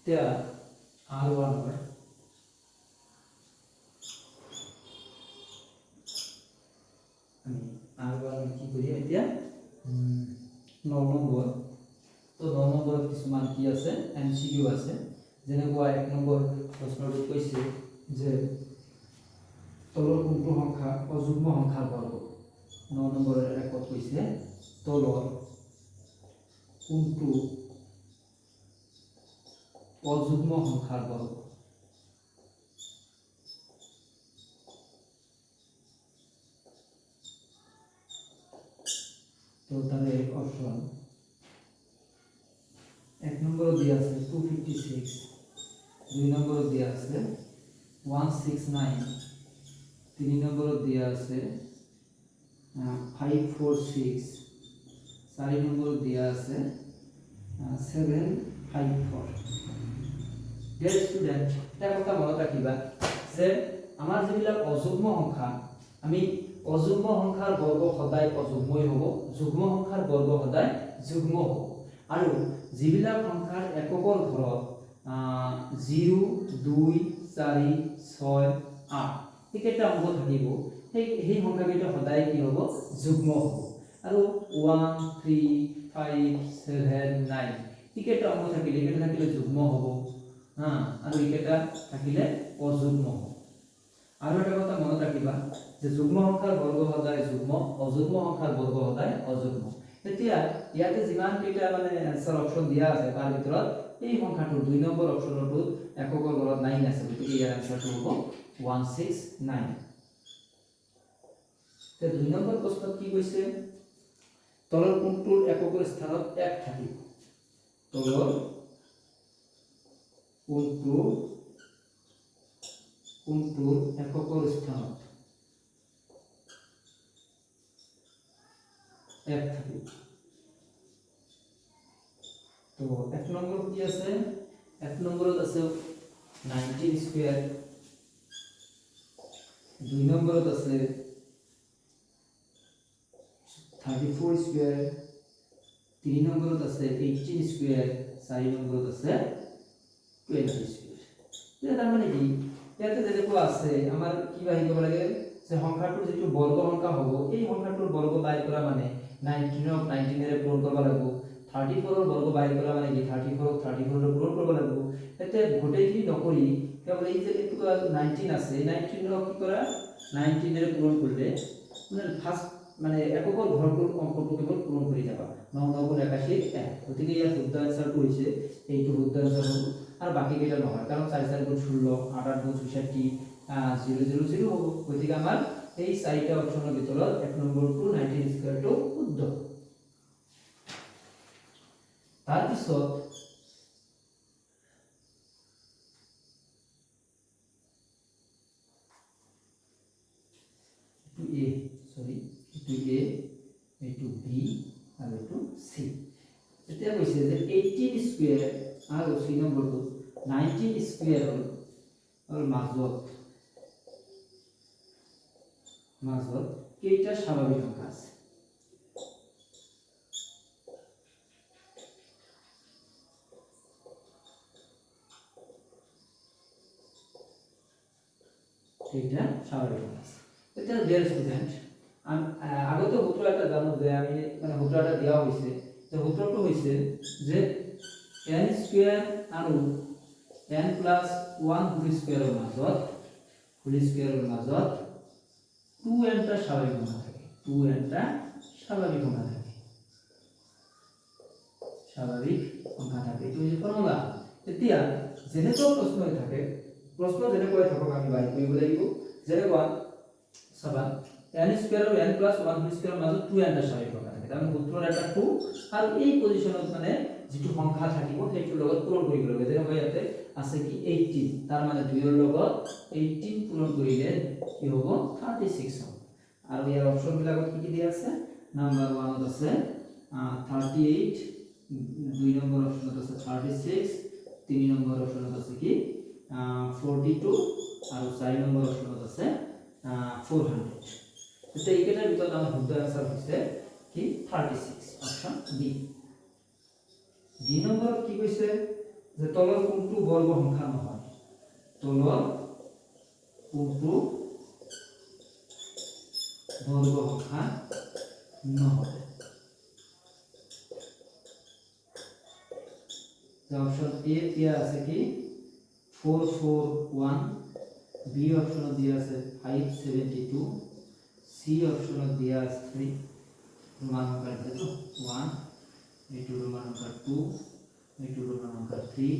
এতিয়া R1 হয় আমি R1 কি কৰি এতিয়া 9 নম্বৰ তো 9 নম্বৰত কিছুমান কি আছে এমসিকিউ আছে যেনেকুৱা 1 নম্বৰ প্ৰশ্নটো কৈছে যে তলৰ কোনটো সংখ্যা অযুগ্ম সংখ্যাৰ বৰ্গ 9 নম্বৰৰ একত কৈছে তলৰ কোনটো অযুগ্ম সংখ্যার বর্গ তো তাহলে অপশন 1 নম্বর দেয়া আছে 256 2 নম্বর দেয়া আছে 169 3 নম্বর দেয়া আছে 546 4 নম্বর দেয়া আছে 754 ডিয়ার স্টুডেন্ট এটা কথা মনত রাখিবা যে আমার যেবিলাক অযুগ্ম সংখ্যা আমি অযুগ্ম সংখ্যার বর্গ সদায় অযুগ্মই হ'ব যুগ্ম সংখ্যার বর্গ সদায় যুগ্ম হ'ব আৰু যিবিলাক সংখ্যাৰ এককৰ ঘৰত 0 2 4 6 8 এইকেইটা অংক থাকিব সেই সংখ্যাকেইটা সদায় কি হ'ব যুগ্ম হ'ব আৰু 1 3 5 7 9 এইকেইটা অংক থাকিলে যুগ্ম হ'ব আৰু এইকেইটা থাকিলে অযুগ্ম হ'ব আৰু এটা কথা মনত ৰাখিবা যে যুগ্ম সংখ্যাৰ বৰ্গ সদায় যুগ্ম অযুগ্ম সংখ্যাৰ বৰ্গ সদায় অযুগ্ম এতিয়া ইয়াতে যিমান কেইটা মানে আনসাৰ অপশন দিয়া আছে তাৰ ভিতৰত এই সংখ্যাটো 2 নম্বৰ অপশনটো এককৰ ঘৰত 9 আছে গতিকে ইয়াৰ আনসাৰটো হ'ব 169 তে 2 নম্বৰ প্ৰশ্নত কি কৈছে তলৰ কোনটোৰ এককৰ স্থানত 1 থাকিব তলৰ কোনটোৰ এককৰ স্থানত 1 থাকিব তো 1 নম্বৰ কি আছে 1 নম্বৰত আছে 19 স্কয়াৰ 2 নম্বৰত আছে 34 স্কয়াৰ 3 নম্বৰত আছে 18 স্কয়াৰ 4 নম্বৰত আছে 20 স্কয়াৰ এটা মানে কি ইয়াতে যেনেকুৱা আছে আমাৰ কি বাহিব লাগে যে সংখ্যাটোৰ যেটো বৰ্গ সংখ্যা হ'ব এই সংখ্যাটোৰ বৰ্গ বাইৰ কৰা মানে 19 ক 19 এৰে পূৰণ কৰিব লাগিব 34 ৰ বৰ্গ বাইৰ কৰা মানে কি 34 ক 34 ৰে পূৰণ কৰিব লাগিব এতে গোটেইখিনি নকৰি কেৱল এই যে এইটো 19 আছে 19 ৰ কি কৰা 19 এৰে পূৰণ কৰিলে মানে ফাৰ্স্ট মানে এককৰ ঘৰটোৰ অংকটো কেৱল পূৰণ কৰি যাবা 9 9 গুণ 81 1 গতিকে ইয়াৰ শুদ্ধ আনসাৰটো হৈছে এইটো শুদ্ধ আনসাৰ হ'ব আৰু বাকি কেইটা নহয় কাৰণ 4 4 গুণ 16 8 8 গুণ 66 0 0 0 হ'ব গতিকে আমাৰ এই চাৰিটা অপচনৰ ভিতৰত 1 নম্বৰটো 19 স্কয়াৰটো শুদ্ধ তাৰ পিছত এইটো B আৰু এইটো C এতিয়া কৈছে যে 18 স্কয়াৰ আৰু 3 নম্বৰটো 19 স্কয়াৰৰ মাজত কেইটা স্বাভাৱিক সংখ্যা আছে কেইটা স্বাভাৱিক সংখ্যা আছে এতিয়া ডিয়াৰ ষ্টুডেন্ট আগতে সূত্ৰ এটা জানো যে আমি মানে সূত্ৰ এটা দিয়া হৈছে যে সূত্ৰটো হৈছে যে n স্কয়াৰ আৰু n প্লাস 1 হোল স্কয়াৰৰ মাজত 2n টা স্বাভাৱিক সংখ্যা থাকে 2n টা স্বাভাৱিক সংখ্যা থাকে এইটো হৈছে ফৰ্মুলা এতিয়া যেনেকৈ প্ৰশ্ন থাকে যেনেকৈ থাকক আমি বাই কৰিব লাগিব যেনেকুৱা চাবা n স্কয়াৰ আৰু n প্লাস 1 হোল স্কয়াৰৰ মাজত 2n টা স্বাভাৱিক সংখ্যা থাকে তাৰ সূত্ৰৰ এটা 2 আৰু এই পজিশনত মানে যেটো সংখ্যা থাকিব সেইটোৰ লগত পূৰণ কৰিব লাগিব যেনেকৈ ইয়াতে আছে কি 18 তাৰ মানে 2 ৰ লগত 18 পূৰণ কৰিলে কি হ'ব 36 হ'ব আৰু ইয়াৰ অপচন বিলাকত কি দিয়া আছে নাম্বাৰ 1 ত আছে 38 2 নম্বৰ অপচনত আছে 36 3 নম্বৰ অপচনত আছে কি 42 আৰু 4 নম্বৰ অপচনত আছে 400 এতিয়া এইকেইটাৰ ভিতৰত আমাৰ শুদ্ধ আনসাৰ হৈছে কি 36 অপচন বি ডি নম্বৰত কি কৈছে যে তলৰ কোনটো বৰ্গ সংখ্যা নহয়, তলৰ কোনটো বৰ্গ সংখ্যা নহয়। অপশন এ দিয়া আছে কি 441, বি অপশনত দিয়া আছে 572, সি অপশনত দিয়া আছে 3 রোমান সংখ্যা আছে তো 1, এটু রোমান সংখ্যা 2, এটু রোমান সংখ্যা 3,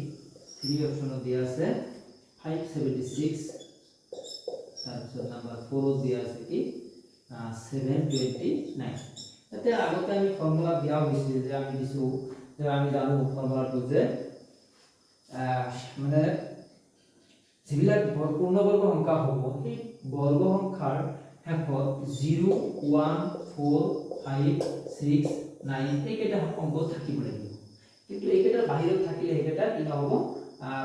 3 অপশনত দিয়া আছে 576, তাৰপিছত নাম্বাৰ 4 দিয়া আছে কি 729। এতিয়া আগতে আমি ফৰ্মুলা দিয়া হৈছিল যে আমি দিছো যে আমি জানো ফৰ্মুলাটো যে মানে যিবিলাক পূৰ্ণবৰ্গ সংখ্যা হ'ব সেই বৰ্গ সংখ্যাৰ শেষত 0 1 4 5 6 9 এইকেইটা অংক থাকিব লাগিব, কিন্তু এইকেইটা বাহিৰত থাকিলে এইকেইটা কি নহ'ব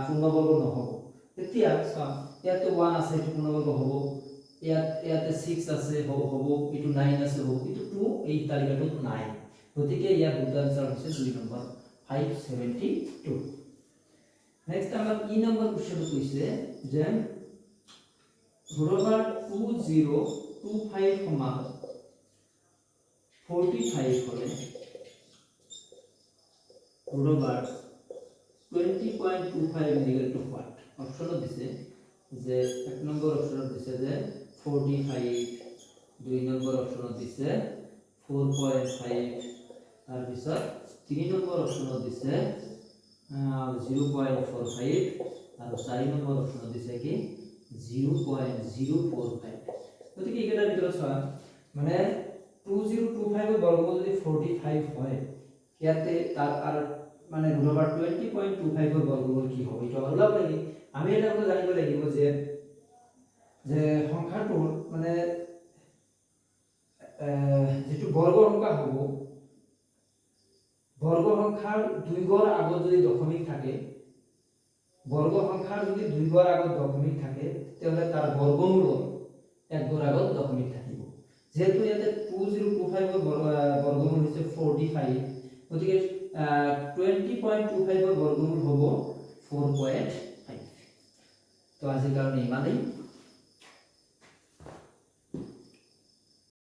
পূৰ্ণবৰ্গ নহ'ব। তেতিয়া ইয়াতে 1 আছে এইটো পূৰ্ণবৰ্গ হ'ব, ইয়াতে 6 আছে হ'ব, এইটো 9 আছে হ'ব, কিন্তু 2 এই তালিকাটোত নাই, গতিকে ইয়াৰ দুটা আনসাৰ হৈছে 2 নম্বৰ 572। নেক্সট আমাৰ ই নম্বৰ কোশ্চেনটো কৈছে যে √2025 সমান 45 হলে √20.25 ইকুয়াল টু হোয়াট। অপশনত দিছে যে এক নম্বৰ অপশনত দিছে যে 45, দুই নম্বৰ অপশনত দিছে 4.5, তাৰপিছত 3 নম্বৰ অপশনত দিছে 0.45 আৰু 4 নম্বৰ অপশনত দিছে কি 0.045। গতিকে এইকেইটাৰ ভিতৰত চোৱা মানে 2025 এর বর্গমূল যদি 45 হয়, ইয়াতে তার আর মানে √20.25 এর বর্গমূল কি হবে এটা ওলাব লাগে। আমি এটা কথা জানিব লাগিব যে যে সংখ্যাটোৰ মানে যেটো বৰ্গ সংখ্যা হ'ব, বৰ্গ সংখ্যাৰ 2 গড় আগত যদি দশমিক থাকে, বৰ্গ সংখ্যাৰ যদি 2 গড় আগত দশমিক থাকে তেতিয়াহলে তাৰ বৰ্গমূলৰ 1 গড় আগত দশমিক থাকিব। যেহেতু ইয়াতে 2025 এর বর্গমূল হচ্ছে 45, গতিকে 20.25 এর বর্গমূল হ'ব 4.5। তো আজিৰ কাৰণে ইমানেই।